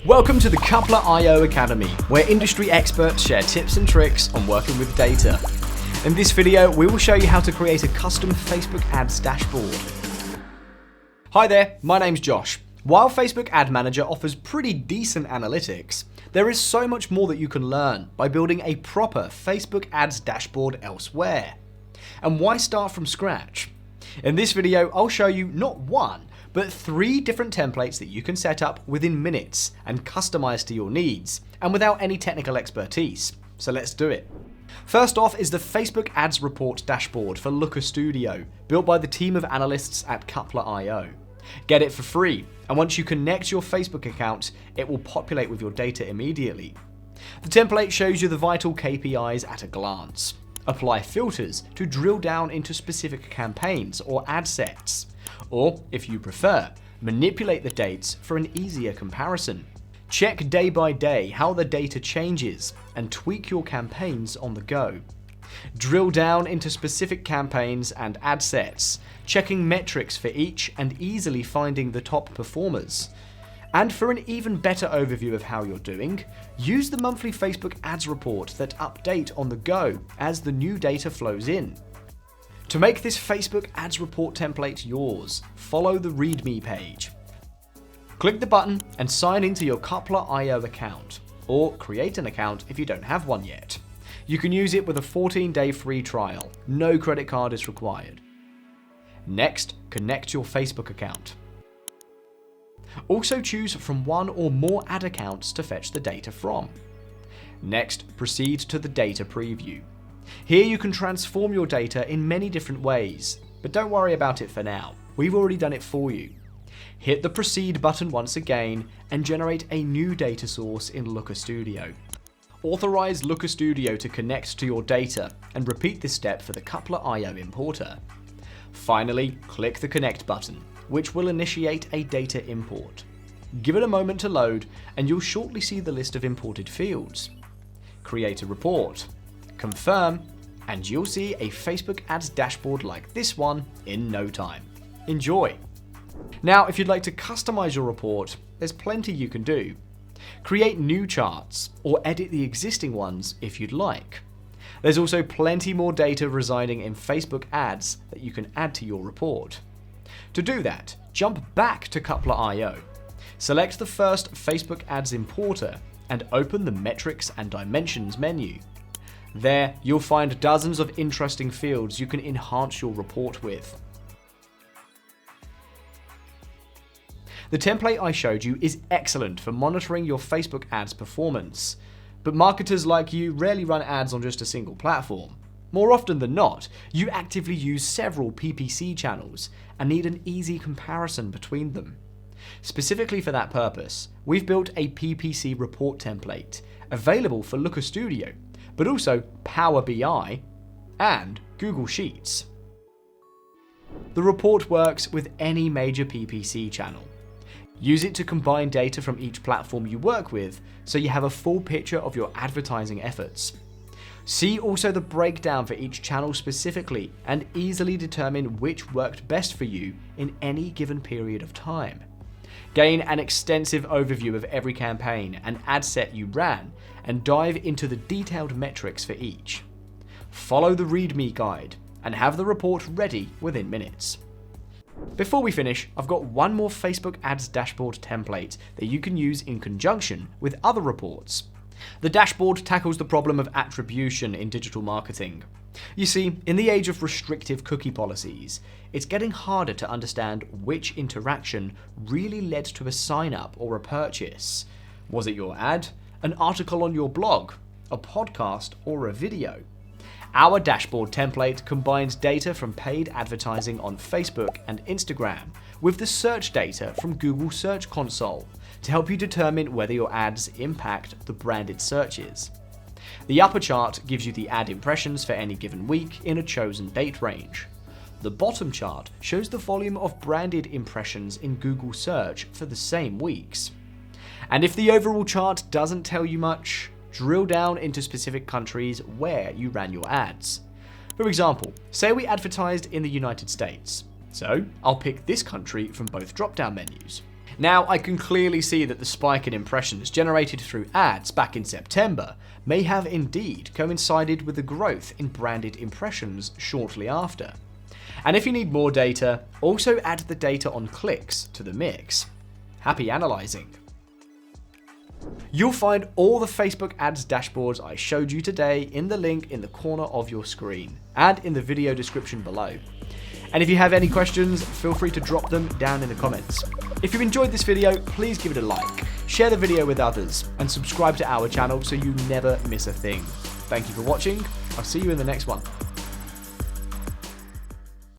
Welcome to the Coupler.io Academy, where industry experts share tips and tricks on working with data. In this video, we will show you how to create a custom Facebook ads dashboard. Hi there, my name's Josh. While Facebook Ad Manager offers pretty decent analytics, there is so much more that you can learn by building a proper Facebook ads dashboard elsewhere. And why start from scratch? In this video, I'll show you not one, but 3 different templates that you can set up within minutes and customize to your needs, and without any technical expertise. So let's do it. First off is the Facebook Ads Report dashboard for Looker Studio, built by the team of analysts at Coupler.io. Get it for free, and once you connect your Facebook account, it will populate with your data immediately. The template shows you the vital KPIs at a glance. Apply filters to drill down into specific campaigns or ad sets. Or, if you prefer, manipulate the dates for an easier comparison. Check day by day how the data changes and tweak your campaigns on the go. Drill down into specific campaigns and ad sets, checking metrics for each and easily finding the top performers. And for an even better overview of how you're doing, use the monthly Facebook ads report that update on the go as the new data flows in. To make this Facebook ads report template yours, follow the README page. Click the button and sign into your Coupler.io account, or create an account if you don't have one yet. You can use it with a 14-day free trial. No credit card is required. Next, connect your Facebook account. Also choose from one or more ad accounts to fetch the data from. Next, proceed to the data preview. Here you can transform your data in many different ways, but don't worry about it for now. We've already done it for you. Hit the proceed button once again and generate a new data source in Looker Studio. Authorize Looker Studio to connect to your data and repeat this step for the Coupler.io importer. Finally, click the connect button, which will initiate a data import. Give it a moment to load and you'll shortly see the list of imported fields. Create a report. Confirm, and you'll see a Facebook ads dashboard like this one in no time. Enjoy! Now, if you'd like to customize your report, there's plenty you can do. Create new charts, or edit the existing ones if you'd like. There's also plenty more data residing in Facebook ads that you can add to your report. To do that, jump back to Coupler.io. Select the first Facebook ads importer and open the metrics and dimensions menu. There, you'll find dozens of interesting fields you can enhance your report with. The template I showed you is excellent for monitoring your Facebook ads performance, but marketers like you rarely run ads on just a single platform. More often than not, you actively use several PPC channels and need an easy comparison between them. Specifically for that purpose, we've built a PPC report template available for Looker Studio, but also Power BI and Google Sheets. The report works with any major PPC channel. Use it to combine data from each platform you work with so you have a full picture of your advertising efforts. See also the breakdown for each channel specifically and easily determine which worked best for you in any given period of time. Gain an extensive overview of every campaign and ad set you ran and dive into the detailed metrics for each. Follow the README guide and have the report ready within minutes. Before we finish, I've got one more Facebook ads dashboard template that you can use in conjunction with other reports. The dashboard tackles the problem of attribution in digital marketing. You see, in the age of restrictive cookie policies, it's getting harder to understand which interaction really led to a sign-up or a purchase. Was it your ad, an article on your blog, a podcast, or a video? Our dashboard template combines data from paid advertising on Facebook and Instagram with the search data from Google Search Console to help you determine whether your ads impact the branded searches. The upper chart gives you the ad impressions for any given week in a chosen date range. The bottom chart shows the volume of branded impressions in Google Search for the same weeks. And if the overall chart doesn't tell you much, drill down into specific countries where you ran your ads. For example, say we advertised in the United States. So I'll pick this country from both drop-down menus. Now, I can clearly see that the spike in impressions generated through ads back in September may have indeed coincided with the growth in branded impressions shortly after. And if you need more data, also add the data on clicks to the mix. Happy analyzing! You'll find all the Facebook ads dashboards I showed you today in the link in the corner of your screen and in the video description below. And if you have any questions, feel free to drop them down in the comments. If you enjoyed this video, please give it a like, share the video with others, and subscribe to our channel so you never miss a thing. Thank you for watching. I'll see you in the next one.